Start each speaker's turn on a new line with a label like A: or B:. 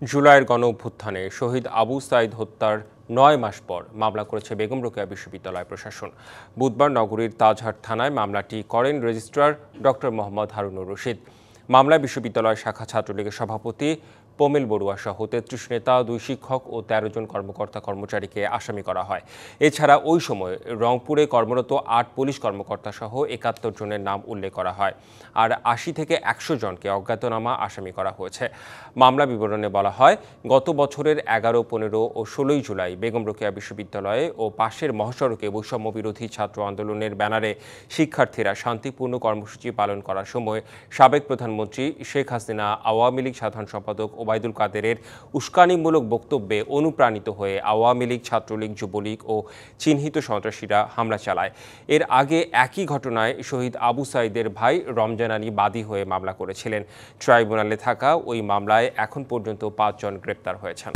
A: জুলাইয়ের গণঅভ্যুত্থানে শহীদ আবু সাঈদ হত্যার ৯ মাস পর মামলা করেছে বেগম রোকেয়া বিশ্ববিদ্যালয় প্রশাসন। বুধবার নগরীর তাজহাট থানায় মামলাটি করেন রেজিস্ট্রার ডক্টর মোহাম্মদ হারুনুর রশিদ। মামলায় বিশ্ববিদ্যালয় শাখা ছাত্রলীগের সভাপতি পোমেল বড়ুয়া সহ ৩৩ নেতা, ২ শিক্ষক ও ১৩ জন কর্মকর্তা কর্মচারীকে আসামি করা হয়। এছাড়া ওই সময় রংপুরে কর্মরত ৮ পুলিশ কর্মকর্তা সহ ৭১ জনের নাম উল্লেখ করা হয়, আর ৮০ থেকে ১০০ জনকে অজ্ঞাতনামা আসামি করা হয়েছে। মামলা বিবরণে বলা হয়, গত বছরের ১১, ১৫ ও ১৬ জুলাই বেগম রোকেয়া বিশ্ববিদ্যালয়ে ও পাশের মহাসড়কে বৈষম্য বিরোধী ছাত্র আন্দোলনের ব্যানারে শিক্ষার্থীরা শান্তিপূর্ণ কর্মসূচি পালন করার সময় সাবেক প্রধানমন্ত্রী শেখ হাসিনা, আওয়ামী লীগ সাধারণ সম্পাদক ওবায়দুল কাদেরের উস্কানিমূলক বক্তব্যে অনুপ্রাণিত হয়ে আওয়ামী লীগ, ছাত্রলীগ, যুবলীগ ও চিহ্নিত সন্ত্রাসীরা হামলা চালায়। এর আগে একই ঘটনায় শহীদ আবু সাঈদের ভাই রমজান আলী বাদী হয়ে মামলা করেছিলেন। ট্রাইব্যুনালে থাকা ওই মামলায় এখন পর্যন্ত ৫ জন গ্রেপ্তার হয়েছেন।